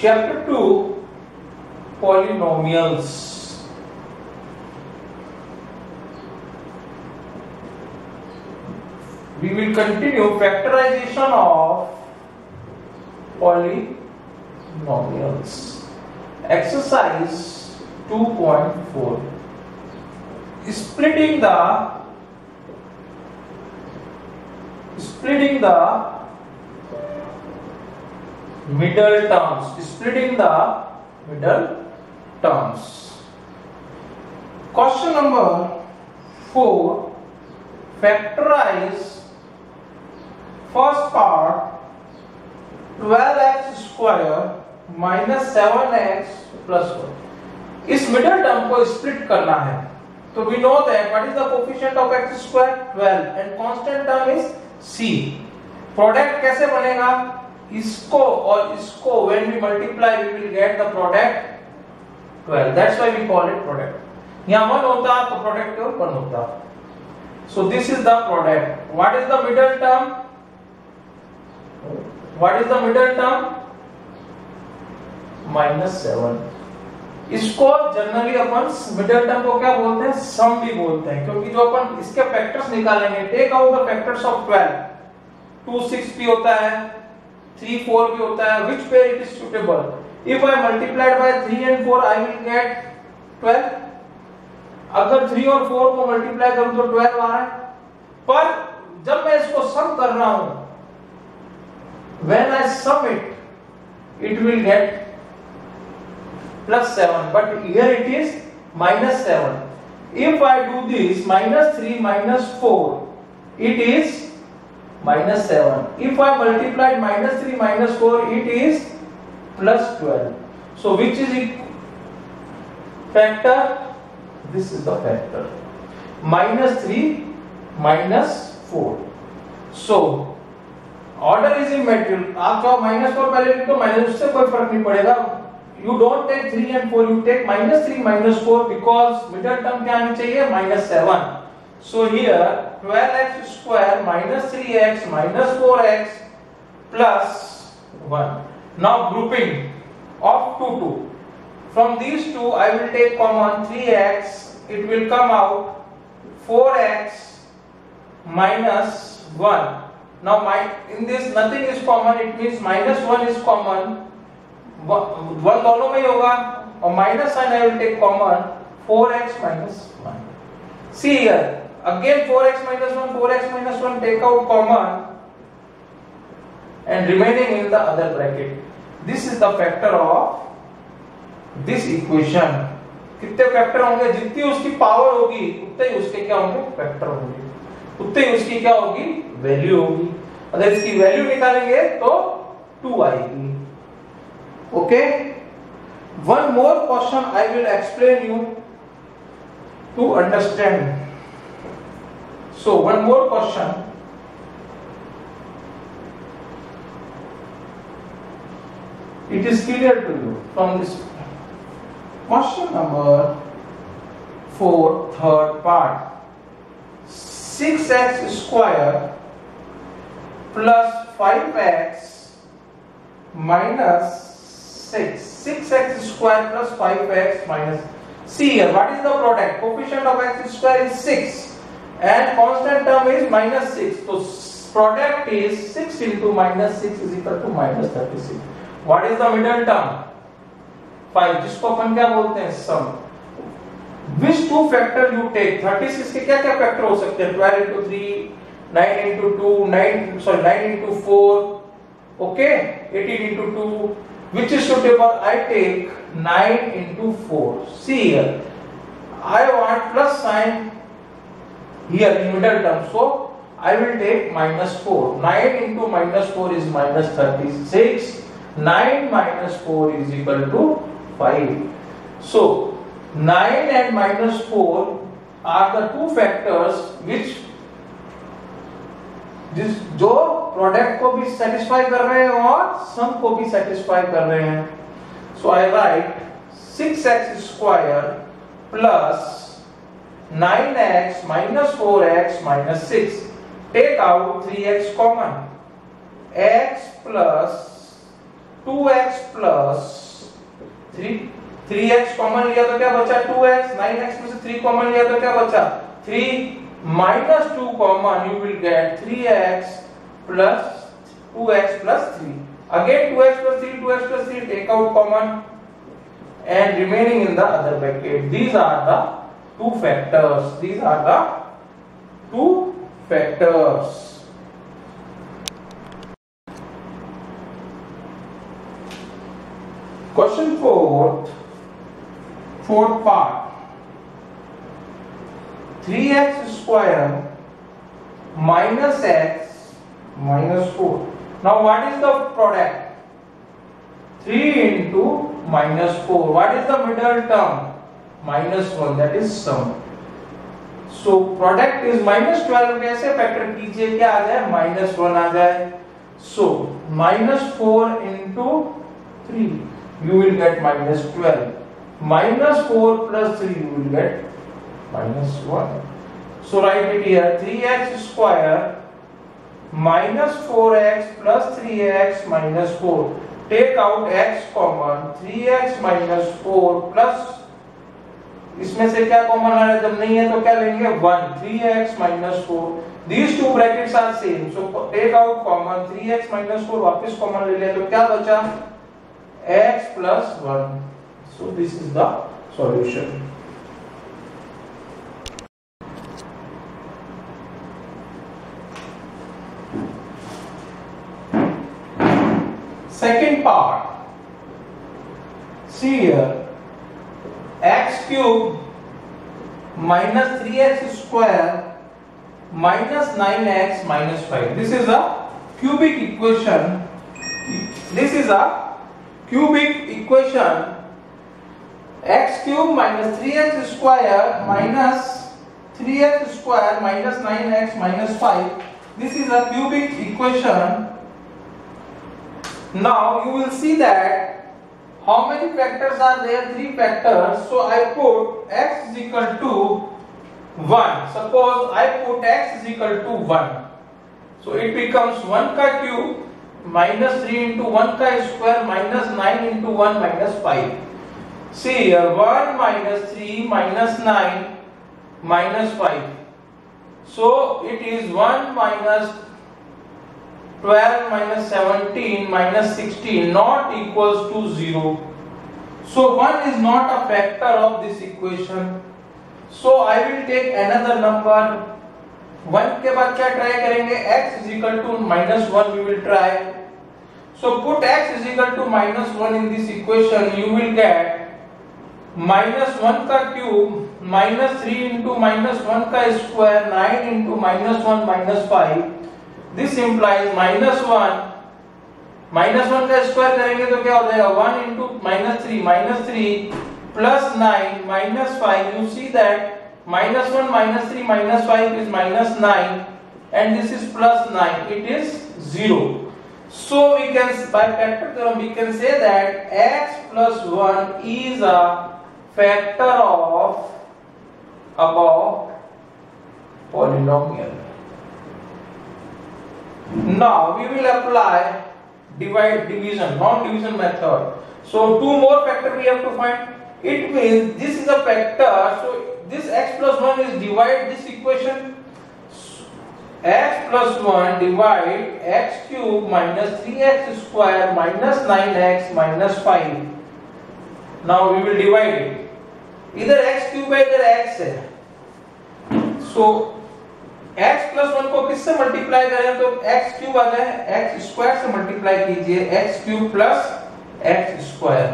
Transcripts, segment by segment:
Chapter 2, Polynomials. We will continue factorization of polynomials. Exercise 2.4. Splitting the middle terms. Splitting the middle terms. Question number 4. Factorize first part 12x square minus 7x plus 1. इस middle term को split करना है तो we know that what is the coefficient of x square 12 and constant term is c. Product कैसे बनेगा? इसको और इसको when we multiply we will get the product 12. That's why we call it product. यहाँ 1 होता तो प्रोडक्ट 1 होता. So this is the product. What is the middle term? What is the middle term? minus 7. इसको generally अपन middle term को क्या बोलते हैं? सम भी बोलते हैं, क्योंकि जो अपन इसके फैक्टर्स निकालेंगे, take out the factors of 12. 2 6 भी होता है, 3 4 भी होता है. Which pair it is suitable? If I multiplied by 3 and 4 I will get 12. अगर 3 और 4 को मल्टीप्लाई करूं तो 12 आ रहा है. पर जब मैं इसको सम कर रहा हूं, when I sum it will get plus 7, but here it is minus 7. If I do this minus 3 minus 4, it is minus 7. If I multiplied minus 3 minus 4, it is plus 12. So which is factor? This is the factor. Minus 3 minus 4. So order is immaterial. आप चाहो minus 4 पहले लिख दो, minus उससे कोई फर्क नहीं पड़ेगा. You don't take 3 and 4, you take minus 3 minus 4 because middle term क्या आनी चाहिए? minus 7. So here 12x square minus 3x minus 4x plus 1. Now grouping of 2. From these two I will take common 3x. It will come out 4x minus 1. Now in this nothing is common, it means minus 1 is common. 1 दोनों में ही होगा और minus sign I will take common 4x minus 1. See here again 4x minus 1, 4x minus 1, take out common and remaining in the other bracket. This is the factor of this equation. कितने factor होंगे? जितनी उसकी power होगी उतने ही उसके क्या होंगे? Factor होंगे. उतने ही उसकी क्या होगी? वैल्यू होगी. अगर इसकी वैल्यू निकालेंगे तो 2 आएगी. Okay? One more question I will explain you to understand. So one more question. It is clear to you from this question number 4, third part. 6x square plus 5x minus 6. 6x square plus 5x minus. See here, what is the product? Coefficient of x square is 6 and constant term is minus 6. So product is 6 into minus 6 is equal to minus 36. What is the middle term? 5, जिसको अपन क्या बोलते हैं? सम. Which two factor you take? 36 के क्या क्या factor हो सकते हैं? 12 into 3, 9 into 2, 9 into 4, okay, 18 into 2. Which is suitable? I take 9 into 4. See here, I want plus sign here in middle term, so I will take minus 4. 9 into minus 4 is minus 36. 9 minus 4 is equal to 5. So 9 and minus 4 are the two factors which जो product को भी satisfy कर रहे हैं और सम को भी satisfy कर रहे हैं. सो आई right 6x square plus 9x minus 4x minus 6. Take out 3x common. X plus 2x plus 3, 3x common लिया तो क्या बचा 2x, 9x में से 3 कॉमन लिया तो क्या बचा 3 minus 2 common, you will get 3x plus 2x plus 3. Again 2x plus 3, 2x plus 3, take out common and remaining in the other bracket. These are the two factors. These are the two factors. Question fourth part. 3x square minus x minus 4. Now what is the product? 3 into minus 4. What is the middle term? Minus 1, that is sum. So product is minus 12. कैसे factor कीजिए, क्या आ जाए minus 1 आ जाए. So minus 4 into 3, you will get minus 12. Minus 4 plus 3, you will get minus 1. So write it here, 3x square minus 4x plus 3x minus 4. Take out x common, 3x minus 4 plus, इसमें से क्या common आ रहा है, जब नहीं है तो क्या लेंगे 1, 3x minus 4. These two brackets are same, so take out common, 3x minus 4 वापस कॉमन ले ले तो क्या बचा x plus 1. So this is the solution. Second part, see here, x cube minus 3x square minus 9x minus 5. This is a cubic equation. This is a cubic equation. X cube minus 3x square minus 3x square minus 9x minus 5. This is a cubic equation. Now you will see that how many factors are there? 3 factors. So I put x is equal to 1. Suppose I put x is equal to 1. So it becomes 1 ka cube minus 3 into 1 ka square minus 9 into 1 minus 5. See here, 1 minus 3 minus 9 minus 5. So it is 1 minus 12 minus 17 minus 16 not equals to 0. So 1 is not a factor of this equation. So I will take another number. 1 के बाद क्या try करेंगे? X is equal to minus 1 we will try. So put x is equal to minus 1 in this equation. You will get minus 1 का cube minus 3 into minus 1 का square 9 into minus 1 minus 5. This implies minus 1 का square करेंगे तो क्या हो जाएगा 1 into minus 3 plus 9 minus 5. You see that minus 1 minus 3 minus 5 is minus 9 and this is plus 9. It is 0. So we can, by factor theorem we can say that x plus 1 is a factor of above polynomial. Now we will apply division, non-division method. So 2 more factor we have to find. It means this is a factor. So this x plus 1 is divide this equation. X plus 1 divide x cube minus 3x square minus 9x minus 5. Now we will divide it. Either x cube है इधर x है. So x plus 1 को किससे multiply करें तो x cube आ जाए, x square से मल्टीप्लाई कीजिए, x cube plus x square.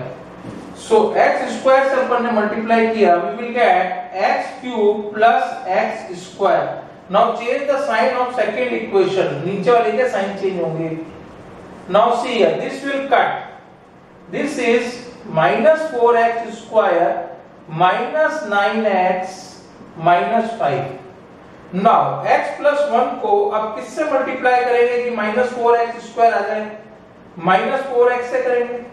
So x square से अपन ने मल्टीप्लाई किया, we will get x cube plus x square. Now change the sign of second equation, नीचे वाले के साइन चेंज होंगे. Now see here, this will cut. This is minus 4x square minus 9x minus 5. Now x plus 1 को अब किससे multiply करेंगे कि minus 4x square आ जाए? minus 4x से करेंगे.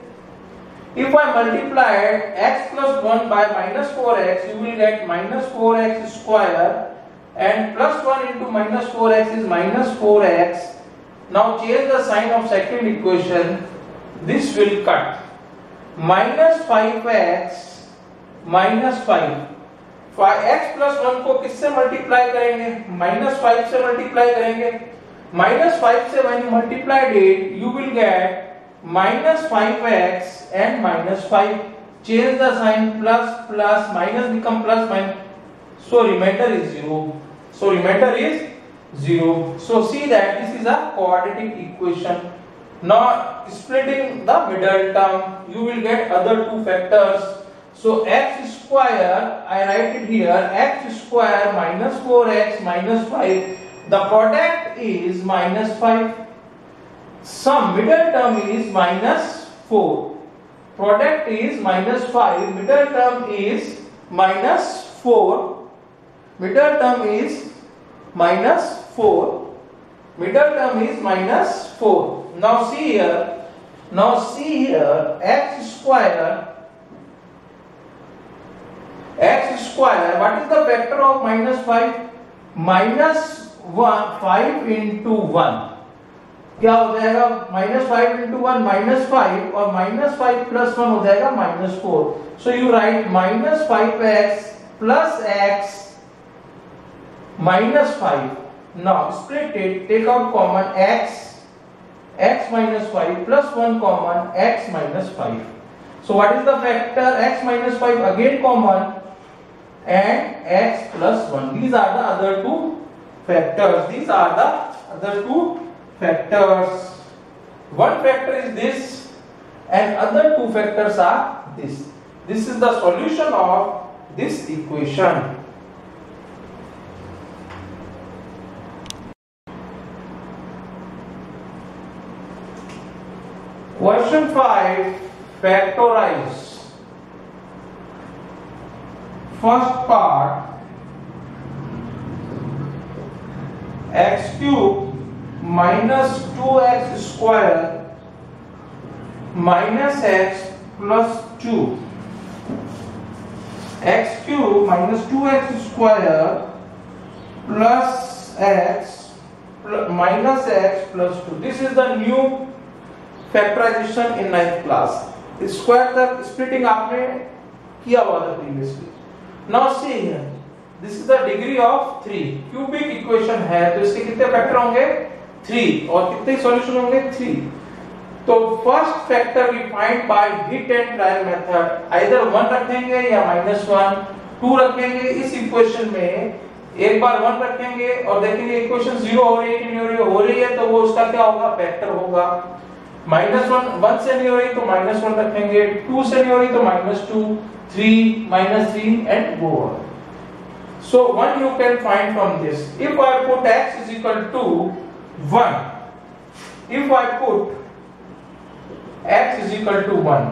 If I multiplied x plus 1 by minus 4x, you will get minus 4x square and plus 1 into minus 4x is minus 4x. Now change the sign of second equation. this will cut. minus 5x minus 5, x plus 1 को किससे multiply करेंगे? minus 5 से multiply करेंगे. minus 5 से when you multiply it, you will get minus 5x and minus 5. Change the sign, plus plus, minus become plus minus. So remainder is 0. So remainder is 0. So see that this is a quadratic equation. Now splitting the middle term, you will get other two factors. So x square, I write it here, x square minus 4x minus 5. The product is minus 5. Some middle term is minus 4. Product is minus 5. Middle term is minus 4. Middle term is minus 4. Middle term is minus 4. Now see here, x square. What is the factor of minus 5? minus 5 into 1. क्या हो जाएगा? minus 5 into 1 minus 5 और minus 5 plus 1 हो जाएगा minus 4. So you write minus 5x plus x minus 5. Now split it, take out common x minus 5 plus 1 common x minus 5. So what is the factor? X minus 5 again common and x plus 1. These are the other two factors. One factor is this and other two factors are this. This is the solution of this equation. Question 5, factorize. First part, x cube minus 2x square minus x plus 2. X cube minus 2x square plus x minus x plus 2. This is the new factorization in 9th class. Square तक splitting आपने किया हुआ था previously. Now see here, this is the degree of 3. Cubic equation है, तो इसके कितने factor होंगे? 3. और कितने सॉल्यूशन होंगे? 3. तो first factor we find by hit and trial method. Either 1 रखेंगे या -1, 2 रखेंगे. इस इक्वेशन में एक बार 1 रखेंगे और देखेंगे इक्वेशन 0 हो रही है कि नहीं हो रही है, तो वो उसका क्या होगा? फैक्टर होगा. -1 से नहीं हो रही तो -1 रखेंगे, 2 से नहीं हो रही तो -2, 3, -3 and go on. So 1 you can find from this. If I put x is equal to 1, if I put x is equal to 1,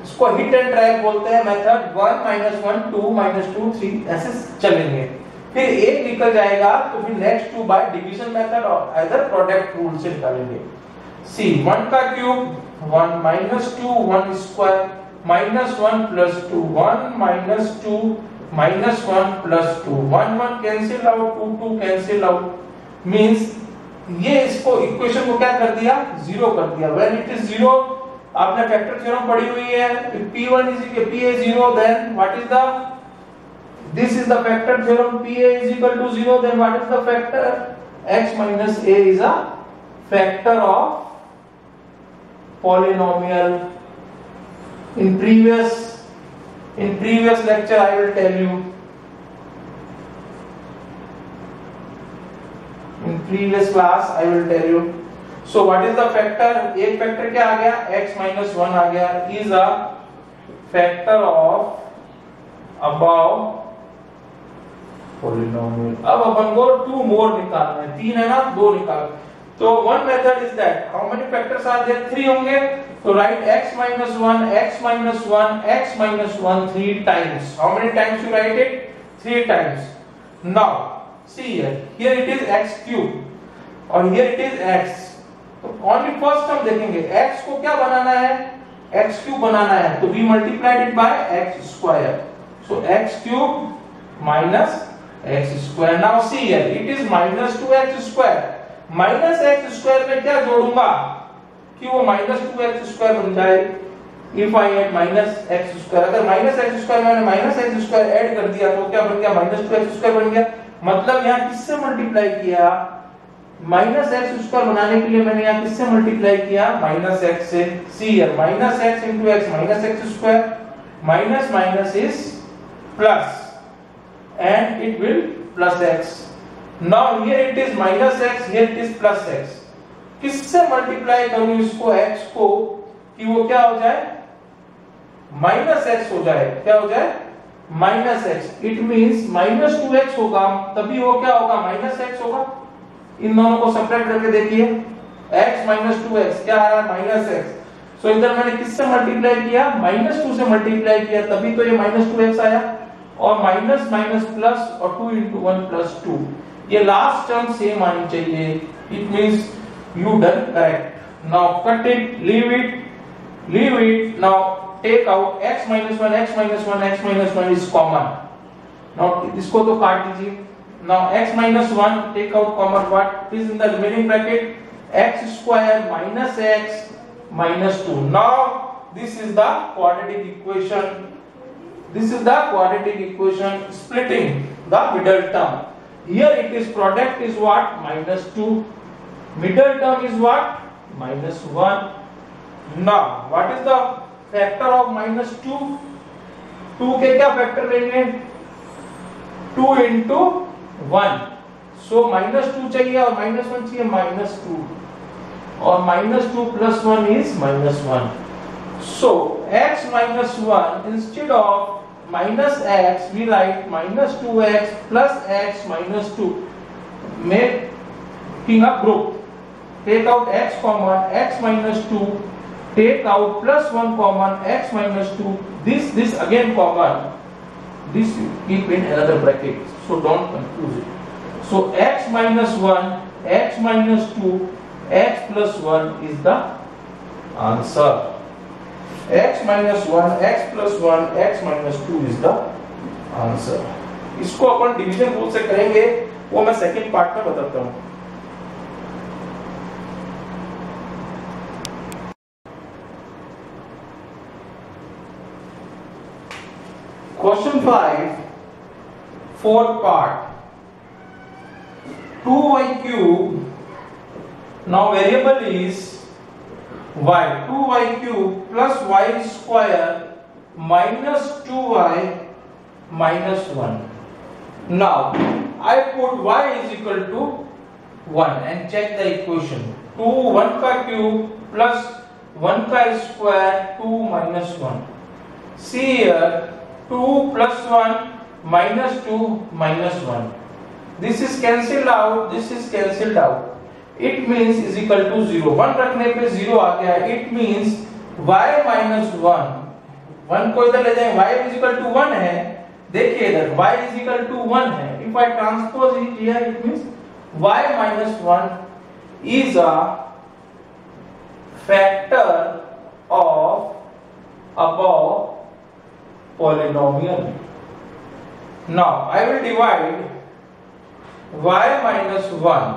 इसको हिट एंड ट्रायल बोलते हैं मेथड. 1 -1 2 -2 3 ऐसे चलेंगे. फिर एक निकल जाएगा तो फिर नेक्स्ट 2 बाय डिवीजन मेथड और अदर प्रोडक्ट रूल से निकालेंगे. See 1 का cube 1 -2 1 square -1 plus 2 1 -2 -1 plus 2 1 1 cancel out 2 2 cancel out. Means ये इसको इक्वेशन को क्या कर दिया? 0 कर दिया. व्हेन इट इज 0, आपने फैक्टर थ्योरम पढ़ी हुई है. If p1 is equal to pa 0, then what is the, this is the factor theorem. pa is equal to 0, then what is the factor? x minus a is a factor of polynomial. In previous lecture I will tell you. In previous class I will tell you. So what is the factor? एक factor क्या आ गया? x minus 1 आ गया. Is a factor of above polynomial. अब अपन को 2 more निकालना है. 3 है ना, 2 निकाल. तो one method is that how many factors are there? 3 होंगे. तो write x minus 1 x minus 1 x minus 1 3 times. How many times you write it? 3 times. Now see here, here it is x cube और here it is x. तो only first हम देखेंगे x को क्या बनाना है? x cube बनाना है. तो we multiplied it by x square. So x cube minus x square. Now see here, it is minus 2x square. Minus x square में क्या जोड़ूंगा? कि वो -2x² बन जाए। इफ आई एड -x², अगर -x² मैंने -x² ऐड कर दिया तो क्या बन गया, -2x² बन गया। मतलब यहाँ किससे मल्टीप्लाई किया, -x² बनाने के लिए मैंने यहाँ किससे मल्टीप्लाई किया, -x से। See here -x into x -x², minus minus is plus and it will plus x. Now here it is minus x, here it is plus x. किससे मल्टीप्लाई करूं इसको x को कि वो क्या हो जाए, माइनस x हो जाए। क्या हो जाए, minus x। It means -2x होगा, तभी वो क्या होगा, -x होगा। इन दोनों को सेपरेट करके देखिए, x -2x क्या आ रहा है, -x। सो इधर मैंने किससे मल्टीप्लाई किया, -2 से मल्टीप्लाई किया, तभी तो ये -2x आया। और माइनस माइनस प्लस और 2 into 1 plus 2, ये लास्ट टर्म सेम आनी चाहिए। It means you done correct. Now cut it, leave it. Now take out x minus 1, x minus 1, x minus 1 is common. Now इसको तो काट दीजिए। Now x minus 1 take out common, what is in the remaining bracket, x square minus x minus 2. Now this is the quadratic equation. This is the quadratic equation splitting the middle term. Here it is product is what, -2. Middle term is what, -1. Now what is the factor of -2? 2 के क्या factor लेंगे, 2 into 1. So -2 चाहिए और -1 चाहिए, -2 और -2 plus 1 is -1. So x minus 1 instead of minus x we write -2x plus x minus 2. Making a group. Take out x common, x minus 2, take out plus 1 common, x minus 2, this again common, this you keep in another bracket, so don't confuse it. So x minus 1, x minus 2, x plus 1 is the answer. X minus 1, x plus 1, x minus 2 is the answer. इसको अपन division rule से करेंगे, वो मैं second part में बताता हूँ। Question 5, fourth part. 2y cube. Now variable is y. 2y cube plus y square minus 2y minus 1. Now I put y is equal to 1 and check the equation. 2 1 का cube plus 1 का square 2 minus 1. See here, 2 plus 1 minus 2 minus 1. This is cancelled out, this is cancelled out. It means is equal to 0. 1 रखने पे 0 आ गया। It means y minus 1, 1 को इधर ले जाएं, y is equal to 1 है। देखिए इधर y is equal to 1 है। If I transpose it here, it means y minus 1 is a factor of above polynomial. Now I will divide y minus 1,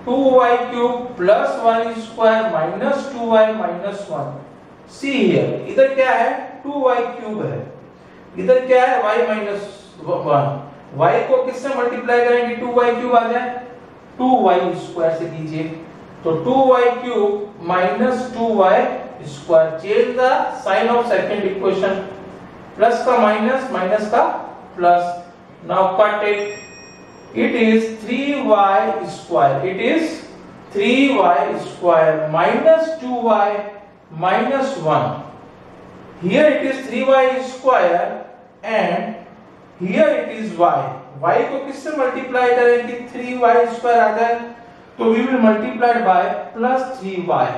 2y cube plus 1 square minus 2y minus 1. See here, इधर क्या है, 2y cube है, इधर क्या है, y minus 1. y को किससे multiply करेंगे, 2y cube आ जाए, 2y square से कीजिए, तो 2y cube minus 2y square. Change the sign of second equation, plus का minus, minus का plus. Now cut it. It is 3y square. It is 3y square minus 2y minus 1. Here it is 3y square and here it is y. y को किससे multiply करें कि 3y square आ जाए, तो we will multiply by plus 3y.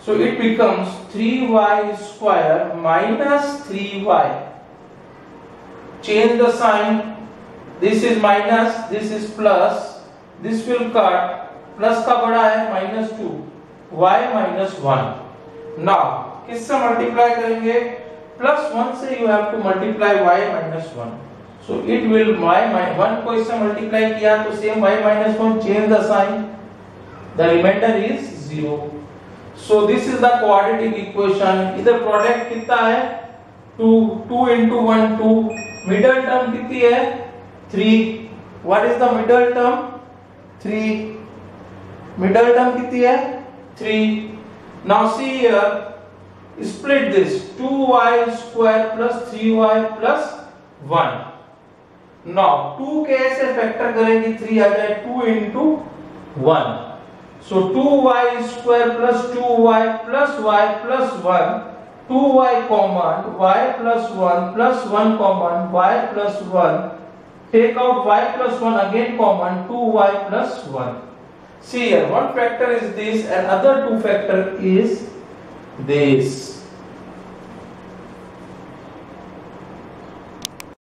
So it becomes 3y square minus 3y. Change the sign. This is minus, this is plus. This will cut. Plus का बड़ा है -2. y minus 1. Now किससे multiply करेंगे, +1 से you have to multiply y minus 1. So it will y 1 को इससे multiply किया तो same y minus 1. Change the sign. The remainder is 0. So this is the quadratic equation. इधर प्रोडक्ट कितना है 2 into 1 2, मिडल टर्म कितनी है 3. What is the middle term 3. Middle term कितनी है 3. Now see here, split this 2y square plus 3y plus 1. Now 2 के ऐसे factor करेंगे 3 आ जाए 2 into 1. So 2y square plus 2y plus y plus 1, 2y common, y plus 1 plus 1 common, y plus 1, take out y plus 1 again common, 2y plus 1. See here, one factor is this and other two factor is this.